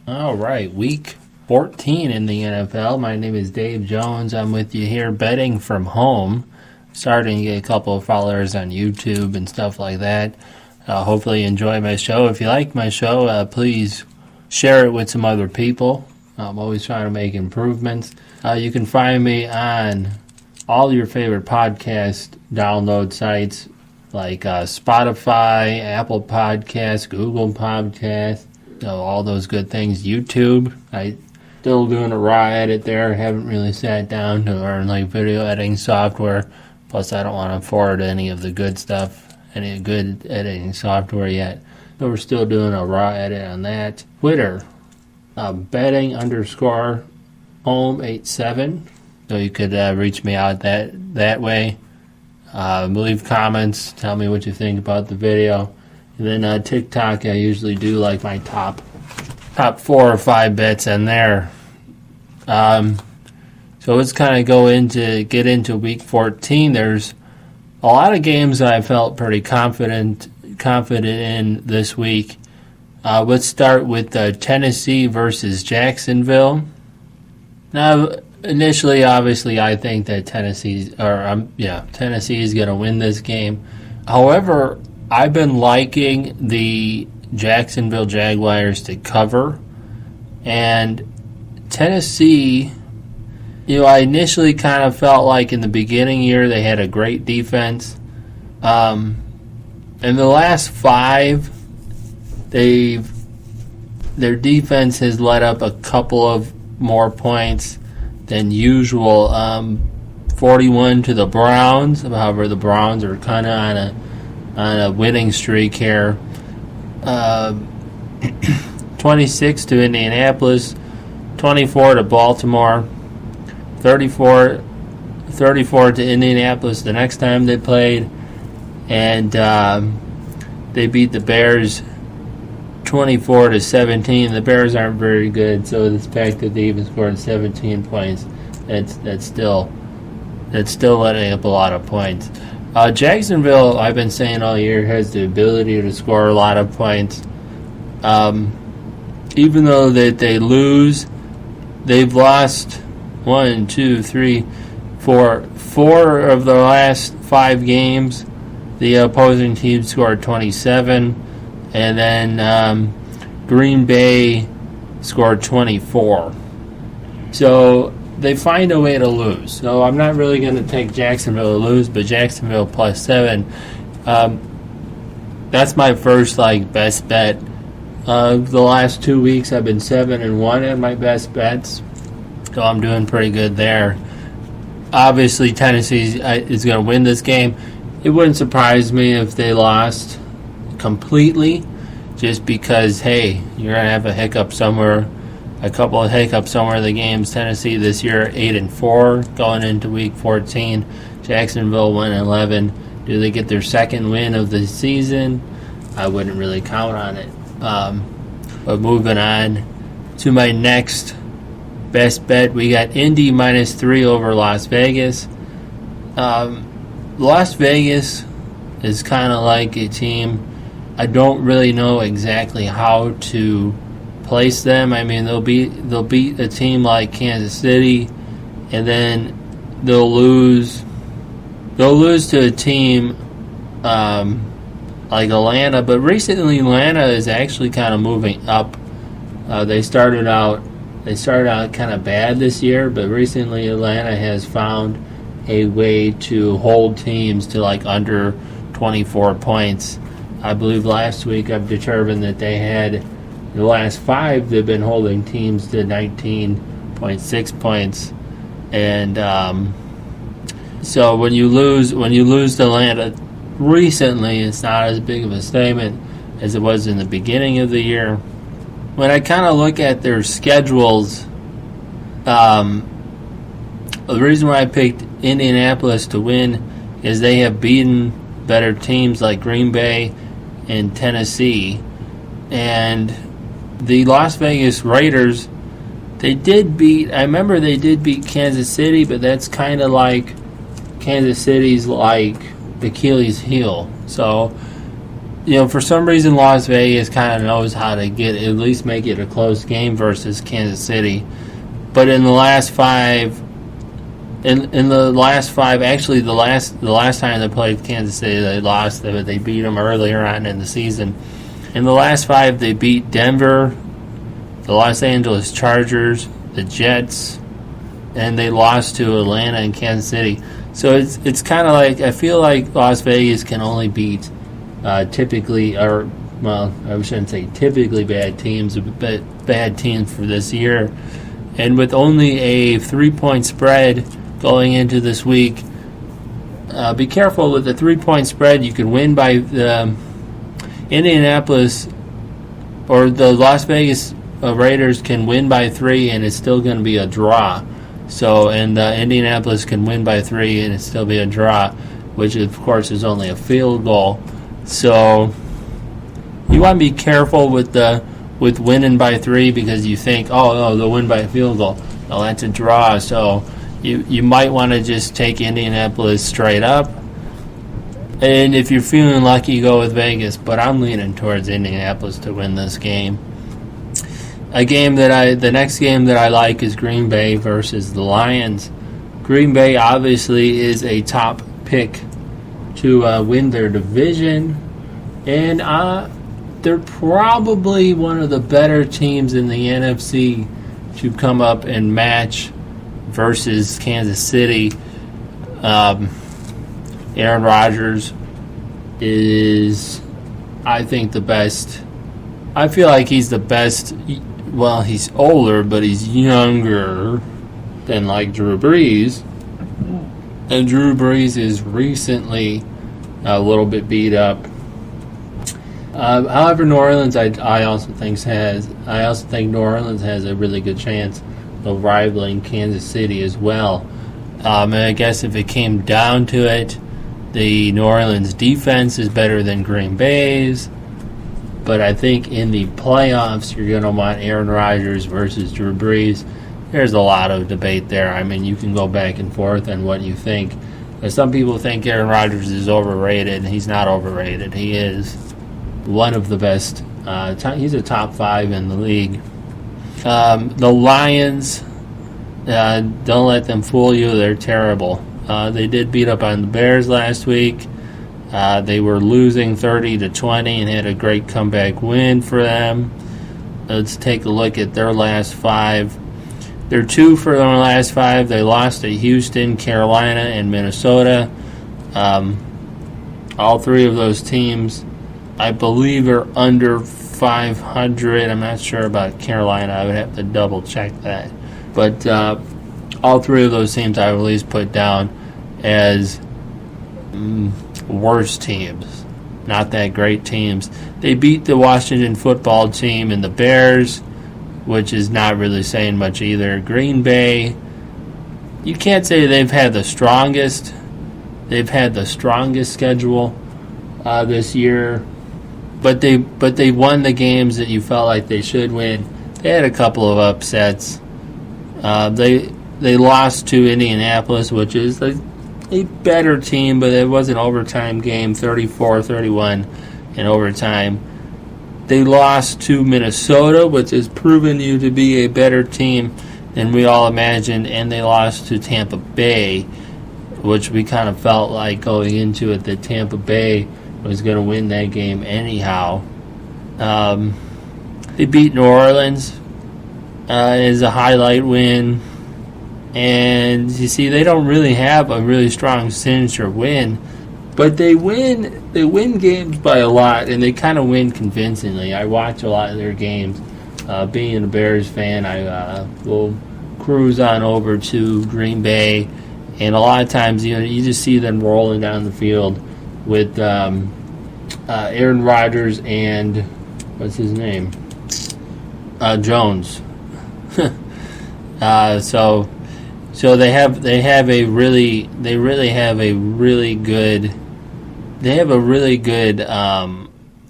All right, week 14 in the NFL. My name is Dave Jones. I'm with you here betting from home. Starting to get a couple of followers on YouTube and stuff like that. Hopefully you enjoy my show. If you like my show, please share it with some other people. I'm always trying to make improvements. You can find me on all your favorite podcast download sites like Spotify, Apple Podcasts, Google Podcasts, all those good things. YouTube, I still doing a raw edit there. Haven't really sat down to learn like video editing software. Plus, I don't want to forward any of the good stuff, any good editing software yet. So we're still doing a raw edit on that. Twitter, betting_home87. So you could reach me out that way. Leave comments. Tell me what you think about the video. And then TikTok, I usually do like my top 4 or 5 bets in there. So let's kind of get into week 14. There's a lot of games that I felt pretty confident in this week. Let's start with Tennessee versus Jacksonville. Now, initially, obviously, I think that Tennessee is going to win this game. However, I've been liking the Jacksonville Jaguars to cover, and Tennessee, I initially kind of felt like in the beginning year they had a great defense. In the last 5, their defense has let up a couple of more points than usual. 41 to the Browns. However, the Browns are kind of on a winning streak here. 26 to Indianapolis, 24 to Baltimore, 34 to Indianapolis the next time they played, and they beat the Bears 24 to 17. The Bears aren't very good, so the fact that they even scored 17 points, that's still letting up a lot of points. Jacksonville, I've been saying all year, has the ability to score a lot of points. Even though they lose, they've lost 4 of the last 5 games. The opposing team scored 27, and then Green Bay scored 24. So they find a way to lose. So I'm not really going to take Jacksonville to lose, but Jacksonville +7. That's my first best bet. The last 2 weeks I've been 7-1 at my best bets, so I'm doing pretty good there. Obviously, Tennessee is going to win this game. It wouldn't surprise me if they lost completely, just because, hey, you're going to have a couple of hiccups somewhere in the games. Tennessee this year 8-4 going into week 14. Jacksonville 1-11. Do they get their second win of the season? I wouldn't really count on it. But moving on to my next best bet, we got Indy -3 over Las Vegas. Las Vegas is kind of like a team. I don't really know exactly how to place them. I mean, they'll beat a team like Kansas City, and then they'll lose to a team like Atlanta. But recently, Atlanta is actually kind of moving up. They started out kind of bad this year, but recently Atlanta has found a way to hold teams to under 24 points. I believe last week I've determined that they had, the last 5, they've been holding teams to 19.6 points. And so when you lose to Atlanta recently, it's not as big of a statement as it was in the beginning of the year. When I kind of look at their schedules, the reason why I picked Indianapolis to win is they have beaten better teams like Green Bay and Tennessee. And the Las Vegas Raiders, I remember they did beat Kansas City, but that's kind of like, Kansas City's like Achilles heel. So For some reason, Las Vegas kind of knows how to at least make it a close game versus Kansas City. But in the last five, actually the last time they played Kansas City, they lost. They beat them earlier on in the season. In the last five, they beat Denver, the Los Angeles Chargers, the Jets, and they lost to Atlanta and Kansas City. So it's kind of like, I feel like Las Vegas can only beat typically, or well, I shouldn't say typically bad teams, but bad teams for this year. And with only a 3-point spread going into this week, be careful with the 3-point spread. You can win by the Indianapolis or the Las Vegas Raiders can win by 3, and it's still going to be a draw. So, and Indianapolis can win by 3, and it's still be a draw, which of course is only a field goal. So, you want to be careful with winning by 3 because you think, oh, they'll win by a field goal. No, that's a draw. So, you might want to just take Indianapolis straight up. And if you're feeling lucky, you go with Vegas. But I'm leaning towards Indianapolis to win this game. The next game that I like is Green Bay versus the Lions. Green Bay obviously is a top pick to win their division, and they're probably one of the better teams in the NFC to come up and match versus Kansas City. Aaron Rodgers is, I think, the best. I feel like he's the best. Well, he's older, but he's younger than like Drew Brees. And Drew Brees is recently a little bit beat up. However, New Orleans, I also think New Orleans has a really good chance of rivaling Kansas City as well. And I guess if it came down to it, the New Orleans defense is better than Green Bay's. But I think in the playoffs, you're going to want Aaron Rodgers versus Drew Brees. There's a lot of debate there. I mean, you can go back and forth on what you think. But some people think Aaron Rodgers is overrated. He's not overrated. He is one of the best. He's a top 5 in the league. The Lions, don't let them fool you. They're terrible. They did beat up on the Bears last week. They were losing 30-20 and had a great comeback win for them. Let's take a look at their last 5. They're 2 for their last 5. They lost to Houston, Carolina, and Minnesota. All 3 of those teams, I believe, are under 500. I'm not sure about Carolina. I would have to double check that. But all 3 of those teams I would at least put down as worse teams, not that great teams. They beat the Washington football team and the Bears, which is not really saying much either. Green Bay, you can't say they've had the strongest schedule this year, but they won the games that you felt like they should win. They had a couple of upsets. They lost to Indianapolis, which is a better team, but it was an overtime game, 34-31 in overtime. They lost to Minnesota, which has proven you to be a better team than we all imagined, and they lost to Tampa Bay, which we kind of felt like going into it that Tampa Bay was going to win that game anyhow. They beat New Orleans as a highlight win. And you see, they don't really have a really strong signature win, but they win games by a lot, and they kind of win convincingly. I watch a lot of their games. Being a Bears fan, I will cruise on over to Green Bay, and a lot of times you just see them rolling down the field with Aaron Rodgers and what's his name, Jones. So they have a really good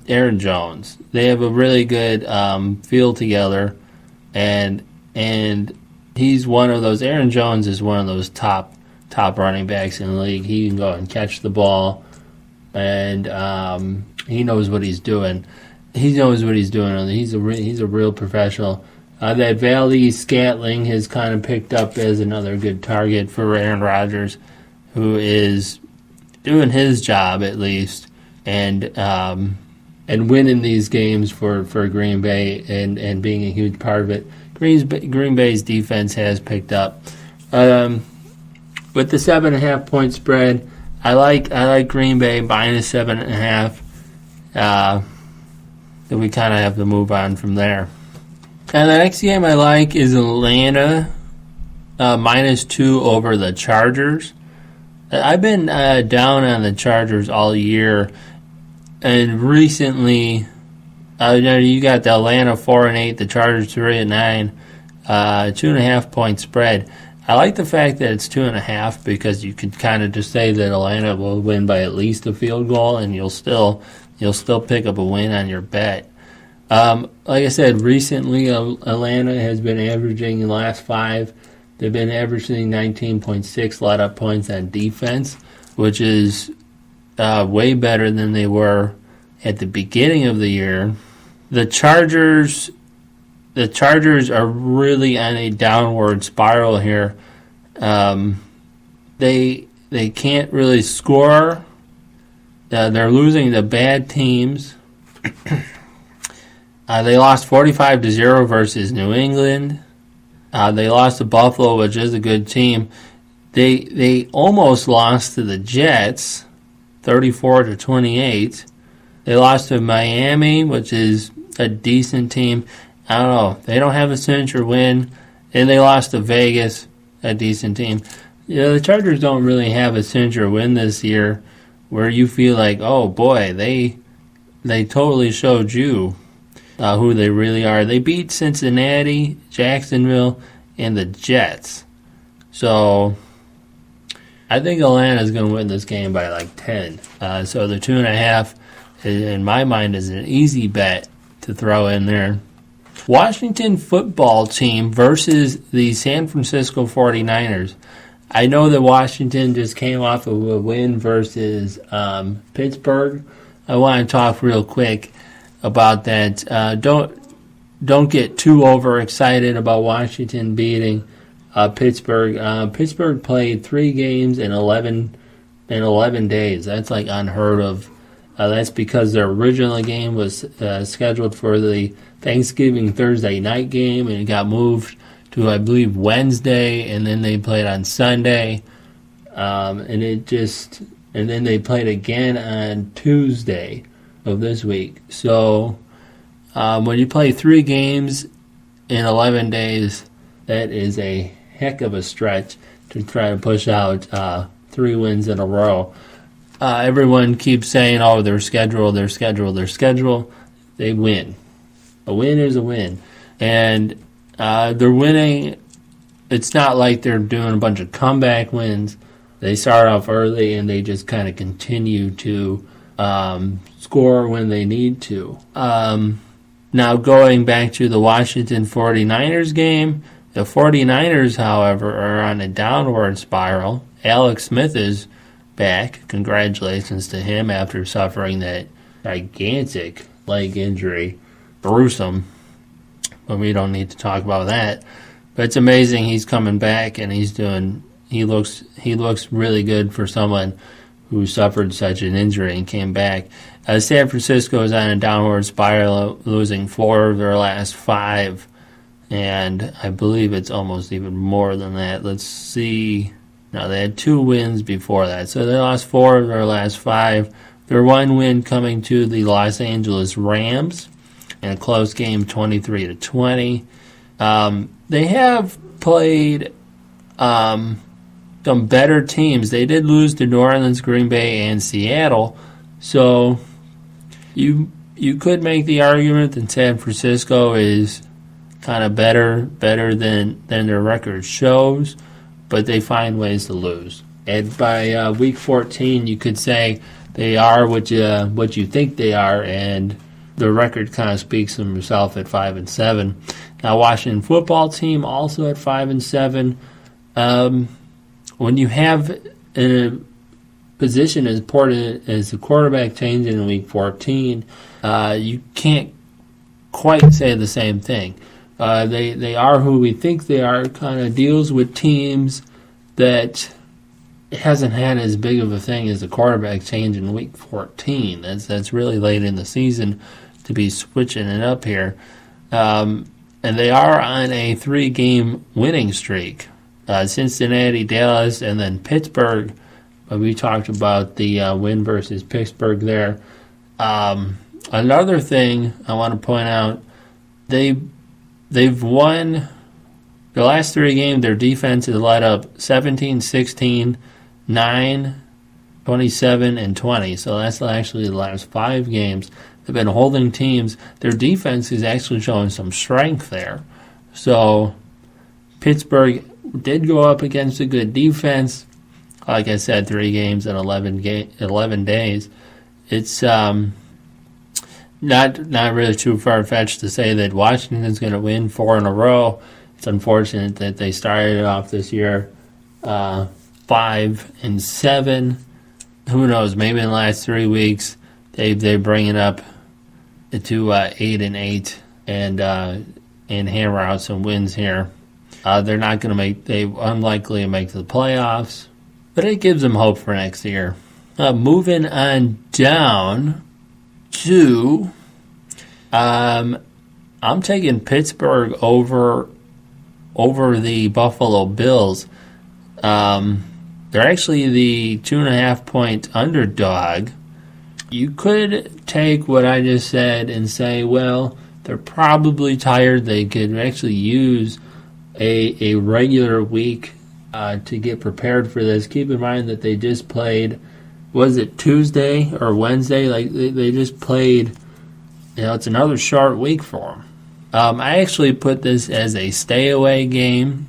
Aaron Jones. They have a really good feel together, and he's one of those. Aaron Jones is one of those top running backs in the league. He can go and catch the ball. and he knows what he's doing. He knows what he's doing. He's a real professional. That Valdez-Scantling has kind of picked up as another good target for Aaron Rodgers, who is doing his job at least, and winning these games for Green Bay and being a huge part of it. Green Bay's defense has picked up. With the 7.5 point spread, I like Green Bay minus 7.5. Then we kind of have to move on from there. And the next game I like is Atlanta minus 2 over the Chargers. I've been down on the Chargers all year, and recently, you got the Atlanta 4-8, the Chargers 3-9, 2.5 point spread. I like the fact that it's 2.5 because you could kind of just say that Atlanta will win by at least a field goal, and you'll still pick up a win on your bet. Like I said, recently Atlanta has been averaging in the last 5. They've been averaging 19.6 let-up points on defense, which is way better than they were at the beginning of the year. The Chargers are really on a downward spiral here. They can't really score. They're losing to bad teams. They lost 45-0 versus New England. They lost to Buffalo, which is a good team. They almost lost to the Jets, 34-28. They lost to Miami, which is a decent team. I don't know. They don't have a signature win. And they lost to Vegas, a decent team. The Chargers don't really have a signature win this year where you feel like, oh boy, they totally showed you who they really are. They beat Cincinnati, Jacksonville, and the Jets. So I think Atlanta's going to win this game by like 10. So the 2.5, in my mind, is an easy bet to throw in there. Washington football team versus the San Francisco 49ers. I know that Washington just came off of a win versus Pittsburgh. I want to talk real quick about that. Don't get too overexcited about Washington beating Pittsburgh. Pittsburgh played 3 games in 11 days. That's like unheard of. That's because their original game was scheduled for the Thanksgiving Thursday night game, and it got moved to, I believe, Wednesday, and then they played on Sunday, and then they played again on Tuesday of this week. So when you play 3 games in 11 days, that is a heck of a stretch to try to push out 3 wins in a row. Everyone keeps saying, oh, their schedule. They win. A win is a win. And they're winning. It's not like they're doing a bunch of comeback wins. They start off early and they just kind of continue to score when they need to. Now going back to the Washington 49ers game, the 49ers, however, are on a downward spiral. Alex Smith is back. Congratulations to him after suffering that gigantic leg injury. Gruesome. But we don't need to talk about that. But it's amazing he's coming back and he looks really good for someone who suffered such an injury and came back. San Francisco is on a downward spiral, losing 4 of their last 5. And I believe it's almost even more than that. Let's see. No, they had 2 wins before that. So they lost 4 of their last 5. Their 1 win coming to the Los Angeles Rams in a close game, 23-20. They have played some better teams. They did lose to New Orleans, Green Bay, and Seattle. So you could make the argument that San Francisco is kind of better than their record shows, but they find ways to lose. And by week 14, you could say they are what you think they are, and the record kind of speaks for itself at 5-7. Now, Washington football team also at 5-7. When you have position as important as the quarterback changing in week 14, you can't quite say the same thing. They are who we think they are. Kind of deals with teams that hasn't had as big of a thing as the quarterback change in week 14. That's really late in the season to be switching it up here. And they are on a 3-game winning streak. Cincinnati, Dallas, and then Pittsburgh. We talked about the win versus Pittsburgh there. Another thing I want to point out, they've won the last 3 games. Their defense has led up 17, 16, 9, 27, and 20. So that's actually the last 5 games. They've been holding teams. Their defense is actually showing some strength there. So Pittsburgh did go up against a good defense. Like I said, 3 games in 11 days. It's not really too far-fetched to say that Washington's going to win 4 in a row. It's unfortunate that they started off this year 5-7. Who knows? Maybe in the last 3 weeks they bring it up to 8-8 and hammer out some wins here. They're not going to make. They unlikely to make the playoffs, but it gives them hope for next year. Moving on down to, I'm taking Pittsburgh over the Buffalo Bills. They're actually the 2.5-point underdog. You could take what I just said and say, well, they're probably tired. They could actually use a regular week to get prepared for this. Keep in mind that they just played, was it Tuesday or Wednesday? Like they just played, it's another short week for them. I actually put this as a stay-away game.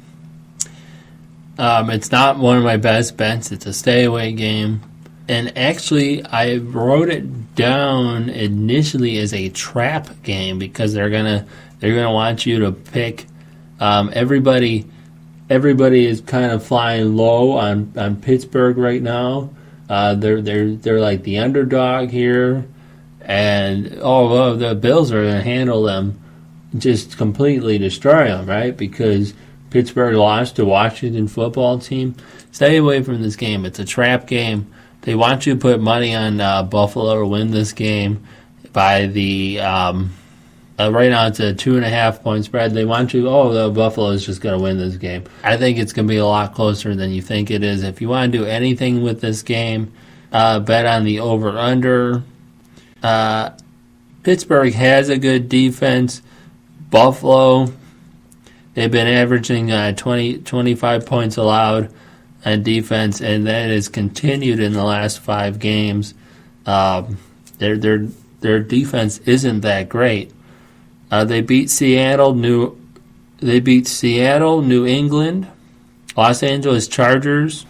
It's not one of my best bets. It's a stay-away game. And actually, I wrote it down initially as a trap game because they're gonna want you to pick. Everybody is kind of flying low on Pittsburgh right now. They're like the underdog here, and the Bills are gonna handle them, just completely destroy them, right? Because Pittsburgh lost to Washington football team. Stay away from this game. It's a trap game. They want you to put money on Buffalo to win this game by the right now it's a 2.5-point spread. They want you, Buffalo is just going to win this game. I think it's going to be a lot closer than you think it is. If you want to do anything with this game, bet on the over-under. Pittsburgh has a good defense. Buffalo, they've been averaging 25 points allowed on defense, and that has continued in the last 5 games. Their defense isn't that great. They beat Seattle, New England, Los Angeles Chargers.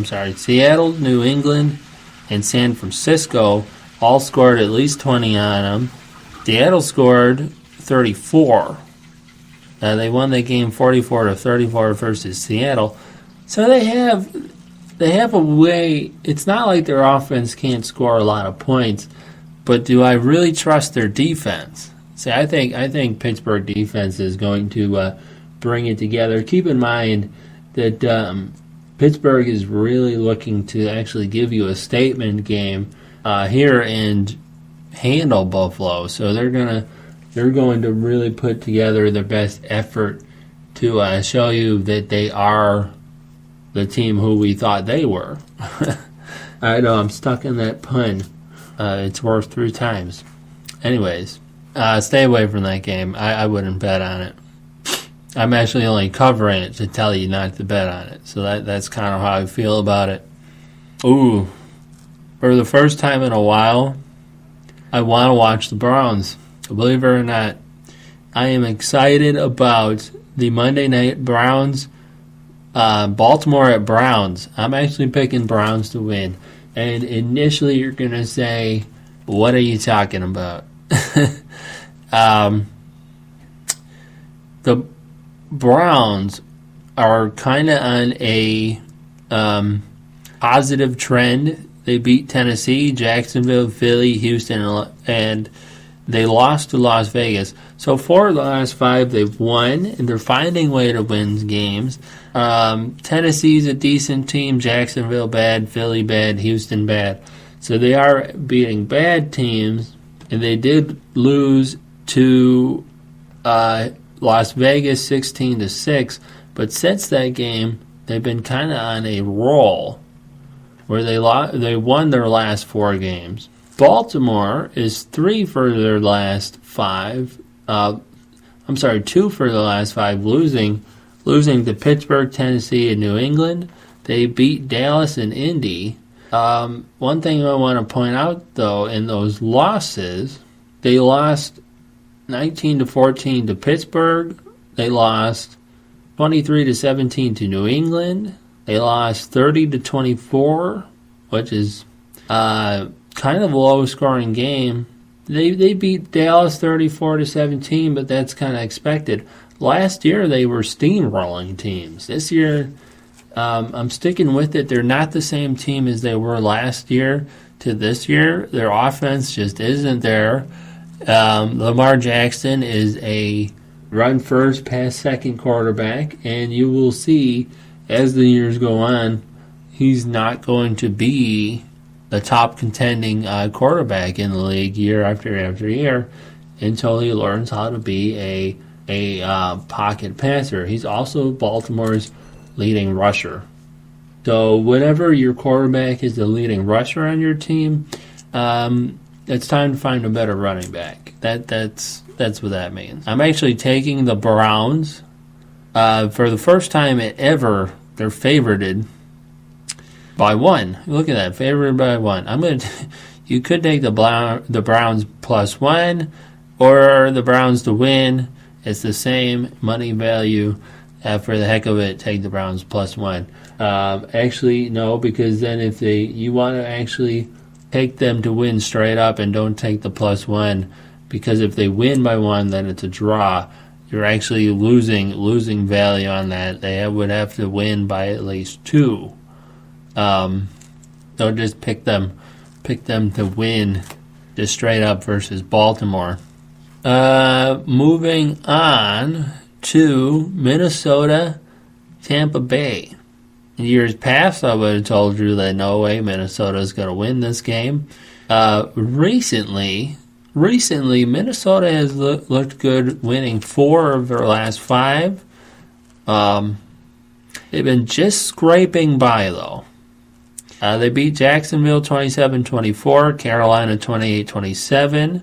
Seattle, New England, and San Francisco all scored at least 20 on them. Seattle scored 34. They won the game 44-34 versus Seattle. So they have a way. It's not like their offense can't score a lot of points, but do I really trust their defense? See, I think Pittsburgh defense is going to bring it together. Keep in mind that Pittsburgh is really looking to actually give you a statement game here and handle Buffalo. So they're going to really put together their best effort to show you that they are the team who we thought they were. I know, I'm stuck in that pun. It's worth 3 times. Anyways, stay away from that game. I wouldn't bet on it. I'm actually only covering it to tell you not to bet on it. So that's kind of how I feel about it. Ooh, for the first time in a while, I want to watch the Browns. Believe it or not, I am excited about the Monday night Browns. Baltimore at Browns. I'm actually picking Browns to win. And initially you're going to say, what are you talking about? The Browns are kind of on a positive trend. They beat Tennessee, Jacksonville, Philly, Houston, and they lost to Las Vegas. So 4 of the last 5 they've won, and they're finding a way to win games. Tennessee's a decent team, Jacksonville bad, Philly bad, Houston bad. So they are beating bad teams, and they did lose to Las Vegas 16-6. But since that game, they've been kind of on a roll where they won their last 4 games. Baltimore is 3 for their last 5. 2 for the last 5, losing to Pittsburgh, Tennessee, and New England. They beat Dallas and Indy. One thing I want to point out, though, in those losses, they lost 19-14 to Pittsburgh. They lost 23-17 to New England. They lost 30-24, which is kind of a low-scoring game. They beat Dallas 34-17, but that's kind of expected. Last year, they were steamrolling teams. This year, I'm sticking with it. They're not the same team as they were last year to this year. Their offense just isn't there. Lamar Jackson is a run-first, pass-second quarterback, and you will see as the years go on, he's not going to be the top contending quarterback in the league year after year until he learns how to be a pocket passer. He's also Baltimore's leading rusher. So whenever your quarterback is the leading rusher on your team, it's time to find a better running back. That's what that means. I'm actually taking the Browns. For the first time ever, they're favorited by 1. Look at that, favored by 1. You could take the Browns +1 or the Browns to win. It's the same money value. For the heck of it, take the Browns +1. Actually, no, because then if you want to actually take them to win straight up and don't take the +1, because if they win by 1, then it's a draw. You're actually losing value on that. They would have to win by at least 2. Don't just pick them to win just straight up versus Baltimore. Moving on to Minnesota, Tampa Bay. In years past, I would have told you that no way Minnesota is going to win this game. Recently, Minnesota has looked good, winning 4 of their last 5. They've been just scraping by, though. They beat Jacksonville 27-24, Carolina 28-27,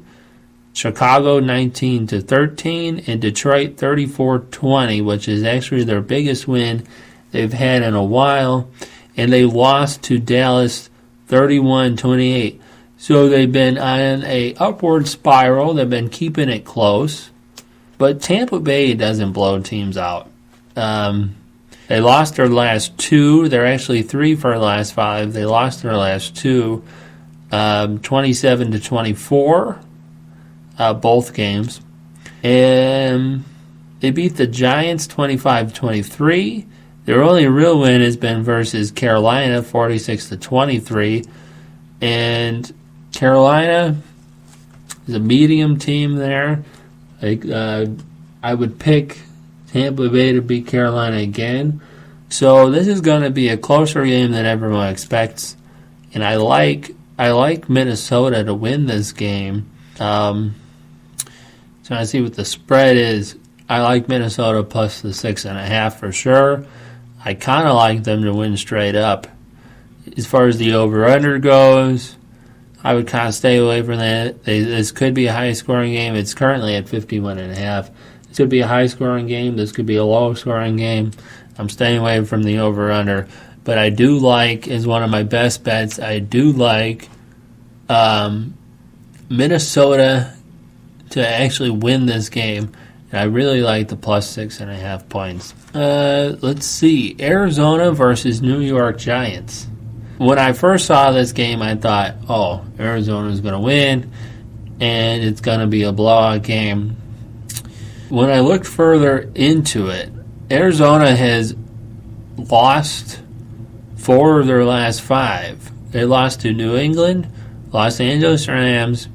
Chicago 19-13, and Detroit 34-20, which is actually their biggest win they've had in a while. And they lost to Dallas 31-28. So they've been on a upward spiral. They've been keeping it close. But Tampa Bay doesn't blow teams out. They lost their last 2. They're actually 3 for their last 5. They lost their last 2, 27-24, both games. And they beat the Giants 25-23. Their only real win has been versus Carolina, 46-23. And Carolina is a medium team there. I would pick Tampa Bay to beat Carolina again. So this is going to be a closer game than everyone expects. And I like Minnesota to win this game. Trying to see what the spread is. I like Minnesota plus the 6.5 for sure. I kind of like them to win straight up. As far as the over-under goes, I would kind of stay away from that. This could be a high-scoring game. It's currently at 51.5. This could be a high-scoring game. This could be a low-scoring game. I'm staying away from the over-under. But I do like, as one of my best bets, I do like Minnesota to actually win this game. And I really like the plus 6.5 points. Let's see. Arizona versus New York Giants. When I first saw this game, I thought, Arizona's going to win, and it's going to be a blowout game. When I looked further into it, Arizona has lost 4 of their last 5. They lost to New England, Los Angeles Rams,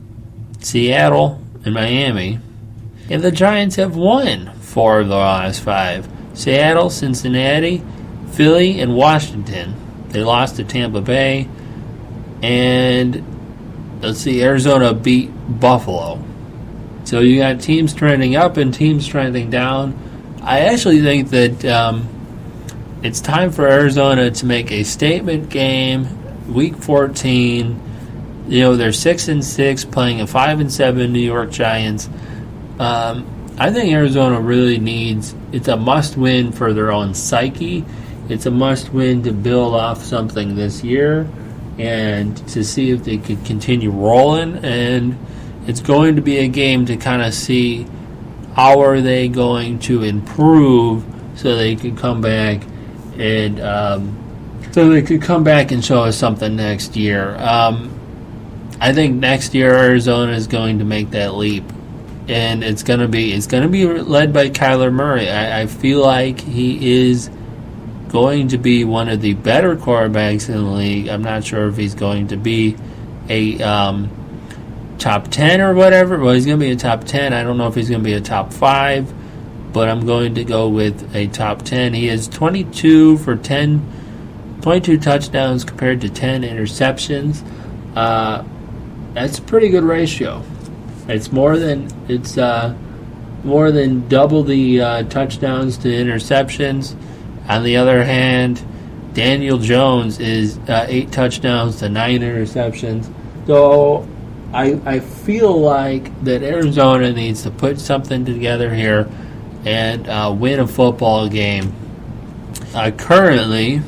Seattle, and Miami. And the Giants have won 4 of their last 5. Seattle, Cincinnati, Philly, and Washington. They lost to Tampa Bay. And Arizona beat Buffalo. So you got teams trending up and teams trending down. I actually think that it's time for Arizona to make a statement game. Week 14, they're 6-6, playing a 5-7 New York Giants. I think Arizona really needs. It's a must-win for their own psyche. It's a must-win to build off something this year and to see if they could continue rolling. And it's going to be a game to kind of see how are they going to improve so they can come back and show us something next year. I think next year Arizona is going to make that leap, and it's going to be led by Kyler Murray. I feel like he is going to be one of the better quarterbacks in the league. I'm not sure if he's going to be a top 10 or whatever. Well, he's going to be a top 10. I don't know if he's going to be a top 5, but I'm going to go with a top 10. He is 22 touchdowns compared to 10 interceptions. That's a pretty good ratio. It's more than double the touchdowns to interceptions. On the other hand, Daniel Jones is 8 touchdowns to 9 interceptions. So I feel like that Arizona needs to put something together here and win a football game. Currently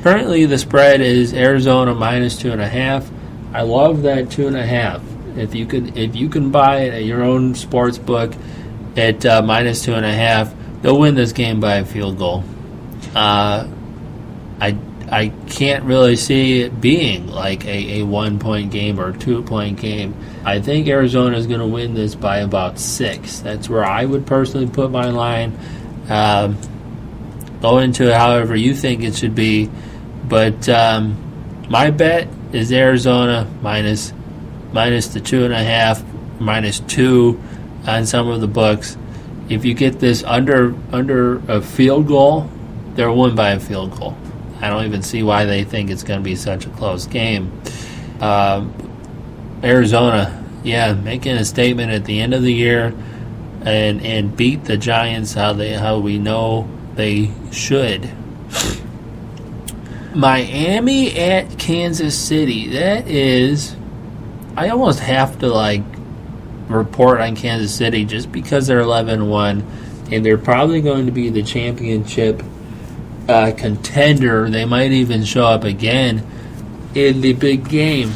the spread is Arizona -2.5. I love that 2.5. If you can buy it at your own sports book at -2.5, they'll win this game by a field goal. I can't really see it being like a 1-point game or a 2-point game. I think Arizona is going to win this by about 6. That's where I would personally put my line. Go into it however you think it should be. But my bet is Arizona minus the 2.5, -2 on some of the books. If you get this under a field goal, they're won by a field goal. I don't even see why they think it's going to be such a close game. Arizona, making a statement at the end of the year and beat the Giants how we know they should. Miami at Kansas City. That is, I almost have to report on Kansas City just because they're 11-1 and they're probably going to be the championship contender. They might even show up again in the big game.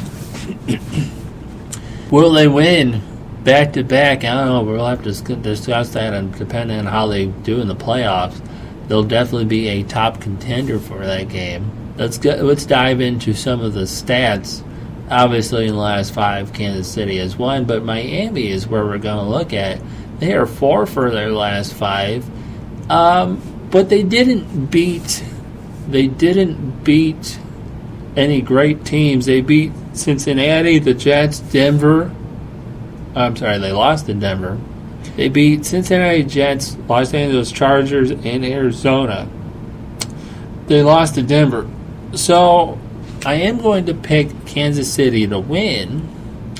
Will they win back to back? I don't know. We'll have to discuss that, and depending on how they do in the playoffs, they'll definitely be a top contender for that game. Let's dive into some of the stats. Obviously, in the last 5, Kansas City has won, but Miami is where we're going to look at. They are 4 for their last 5. But they didn't beat any great teams. They beat Cincinnati, the Jets, Denver. I'm sorry, they lost to Denver. They beat Cincinnati, Jets, Los Angeles Chargers, and Arizona. They lost to Denver. So I am going to pick Kansas City to win,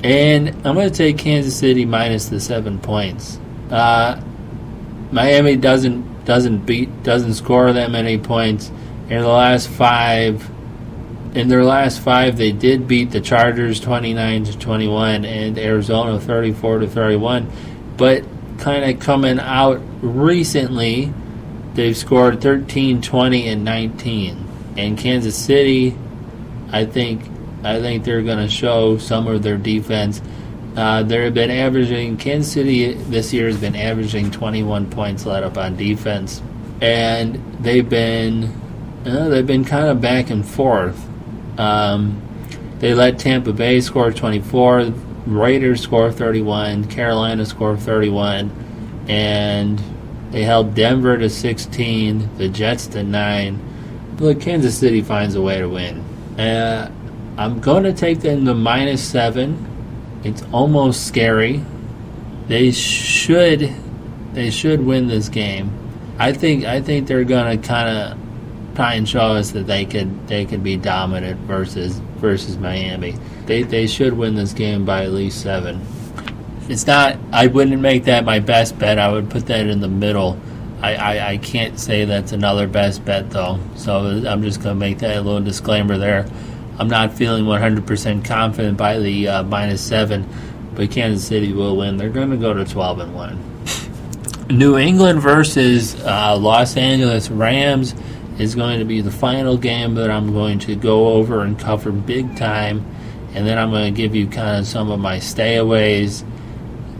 and I'm going to take Kansas City minus the 7 points. Miami doesn't score that many points. In their last 5, they did beat the Chargers 29-21 and Arizona 34-31. But kind of coming out recently, they've scored 13, 20, and 19. And Kansas City, I think they're going to show some of their defense. Kansas City this year has been averaging 21 points let up on defense, and they've been kind of back and forth. They let Tampa Bay score 24, Raiders score 31, Carolina score 31, and they held Denver to 16, the Jets to 9, Look, Kansas City finds a way to win. I'm going to take them to -7. It's almost scary. They should win this game. I think they're going to kind of try and show us that they could be dominant versus Miami. They should win this game by at least 7. It's not. I wouldn't make that my best bet. I would put that in the middle. I can't say that's another best bet though. So I'm just going to make that a little disclaimer there. I'm not feeling 100% confident by the -7, but Kansas City will win. They're going to go to 12-1. New England versus Los Angeles Rams is going to be the final game that I'm going to go over and cover big time, and then I'm going to give you kind of some of my stayaways.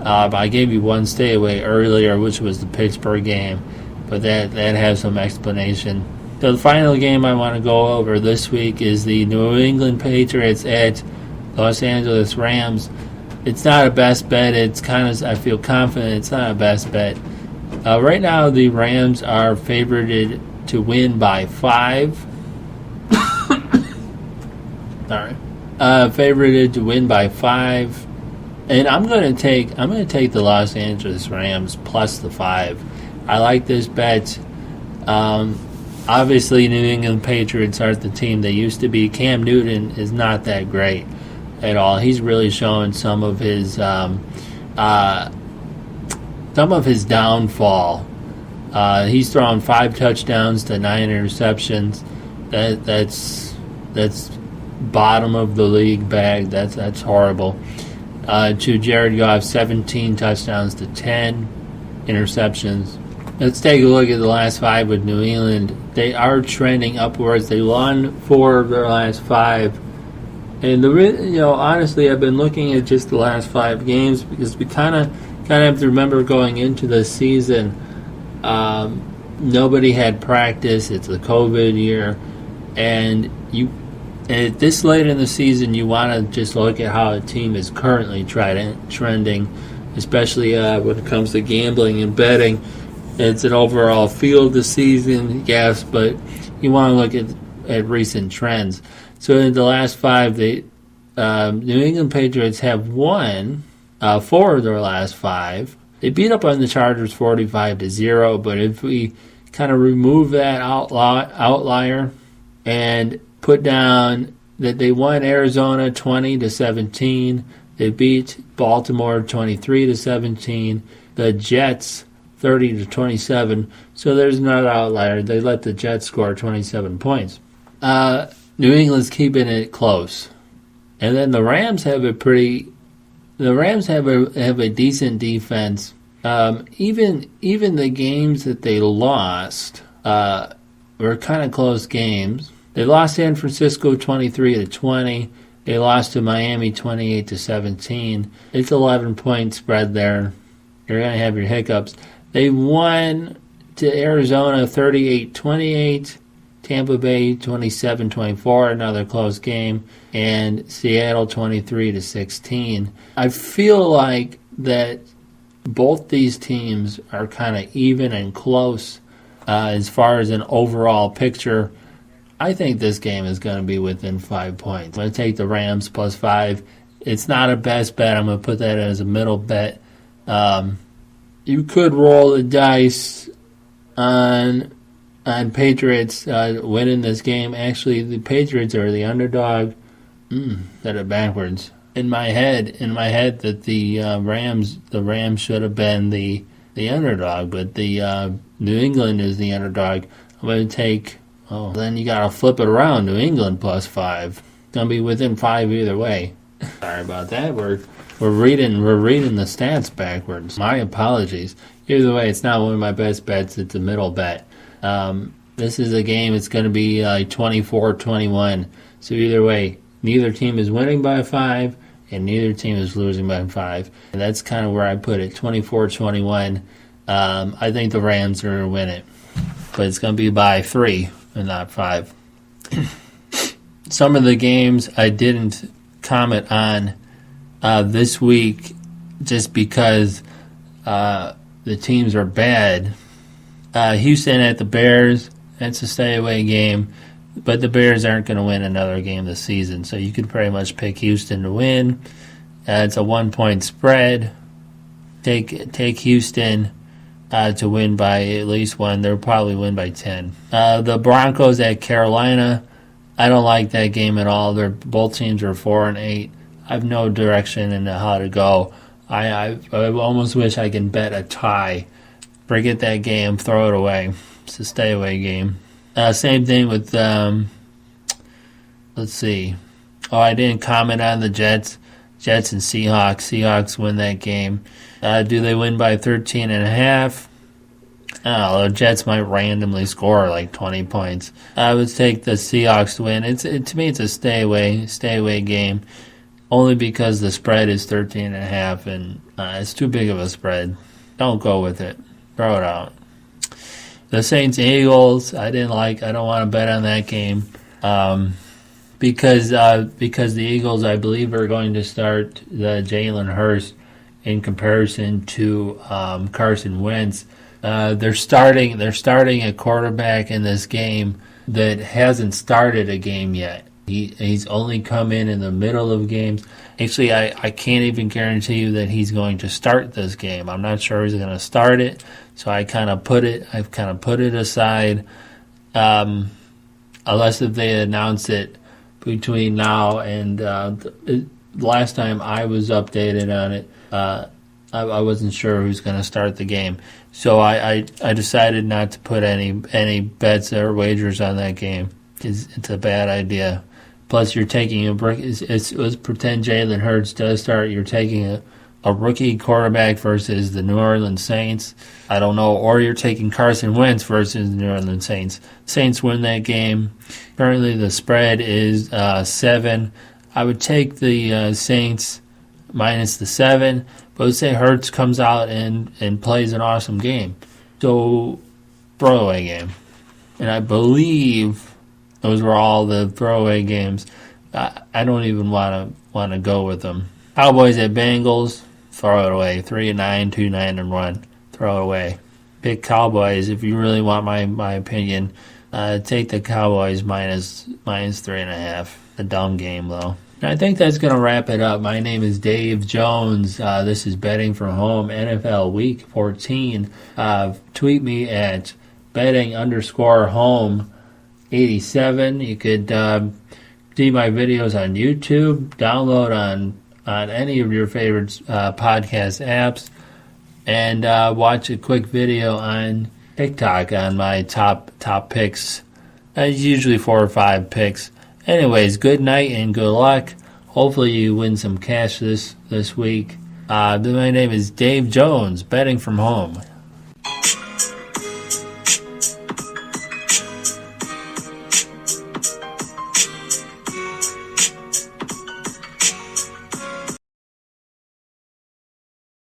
I gave you one stayaway earlier, which was the Pittsburgh game, but that has some explanation. So the final game I want to go over this week is the New England Patriots at Los Angeles Rams. It's not a best bet. It's kind of, I feel confident it's not a best bet. Right now, the Rams are favorited to win by 5. Sorry. Favorited to win by 5. And I'm going to take the Los Angeles Rams plus the 5. I like this bet. Obviously, New England Patriots aren't the team they used to be. Cam Newton is not that great at all. He's really showing some of his downfall. He's thrown 5 touchdowns to 9 interceptions. That's bottom of the league bag. That's horrible. To Jared Goff, 17 touchdowns to 10 interceptions. Let's take a look at the last 5 with New England. They are trending upwards. They won 4 of their last 5. And honestly, I've been looking at just the last 5 games because we kind of have to remember going into the season, nobody had practice. It's a COVID year, and at this late in the season, you want to just look at how a team is currently trending, especially when it comes to gambling and betting. It's an overall feel of the season, yes, but you want to look at recent trends. So in the last 5, the New England Patriots have won 4 of their last 5. They beat up on the Chargers 45-0, but if we kind of remove that outlier and put down that they won Arizona 20-17, they beat Baltimore 23-17, the Jets 30-27. So there's another outlier. They let the Jets score 27 points. New England's keeping it close, and then the Rams have a decent defense. Even the games that they lost were kind of close games. They lost San Francisco 23-20. They lost to Miami 28-17. It's 11-point spread there. You're going to have your hiccups. They won to Arizona 38-28. Tampa Bay 27-24, another close game, and Seattle 23-16. I feel like that both these teams are kind of even and close as far as an overall picture. I think this game is going to be within 5 points. I'm going to take the Rams plus 5. It's not a best bet. I'm going to put that as a middle bet. You could roll the dice on Patriots winning this game. Actually, the Patriots are the underdog. Said it backwards. In my head that the Rams should have been the underdog, but the New England is the underdog. I'm going to take. Oh, then you got to flip it around. New England plus 5. It's going to be within 5 either way. Sorry about that. We're reading the stats backwards. My apologies. Either way, it's not one of my best bets. It's a middle bet. This is a game. It's going to be like 24-21. So either way, neither team is winning by 5, and neither team is losing by 5. And that's kind of where I put it. 24-21. I think the Rams are going to win it, but it's going to be by 3 and not 5. Some of the games I didn't comment on this week just because the teams are bad. Houston at the Bears. It's a stay away game, but the Bears aren't going to win another game this season, so you could pretty much pick Houston to win. It's a 1-point spread. Take Houston to win by at least one. They'll probably win by 10. The Broncos at Carolina. I don't like that game at all. Both teams are 4-8. I have no direction in how to go. I almost wish I can bet a tie. Forget that game. Throw it away. It's a stay away game. Same thing with let's see. Oh, I didn't comment on the Jets and Seahawks. Seahawks win that game. Do they win by 13.5? I don't know. The Jets might randomly score like 20 points. I would take the Seahawks to win. To me, it's a stay away game, only because the spread is 13.5, and it's too big of a spread. Don't go with it. Throw it out. The Saints Eagles. I don't want to bet on that game. Because the Eagles, I believe, are going to start the Jalen Hurts in comparison to Carson Wentz. They're starting a quarterback in this game that hasn't started a game yet. He's only come in the middle of games. Actually, I can't even guarantee you that he's going to start this game. I'm not sure he's going to start it, so I've kind of put it aside, unless if they announce it between now and last time I was updated on it, I wasn't sure who's going to start the game. So I decided not to put any bets or wagers on that game. It's a bad idea. Plus, you're taking let's pretend Jalen Hurts does start. You're taking a rookie quarterback versus the New Orleans Saints. I don't know. Or you're taking Carson Wentz versus the New Orleans Saints. Saints win that game. Currently, the spread is 7. I would take the Saints minus the 7. But let's say Hurts comes out and plays an awesome game. So, throwaway game. And I believe those were all the throwaway games. I don't even want to go with them. Cowboys at Bengals, throw it away. 3-9, 2-9-1. Throw it away. Pick Cowboys if you really want my opinion. Take the Cowboys minus 3.5. A dumb game though. I think that's going to wrap it up. My name is Dave Jones. This is Betting from Home, NFL Week 14. Tweet me at betting_home87. You could see my videos on YouTube, download on any of your favorite podcast apps, and watch a quick video on TikTok on my top picks. Usually 4 or 5 picks. Anyways, good night and good luck. Hopefully you win some cash this week. My name is Dave Jones, Betting from Home.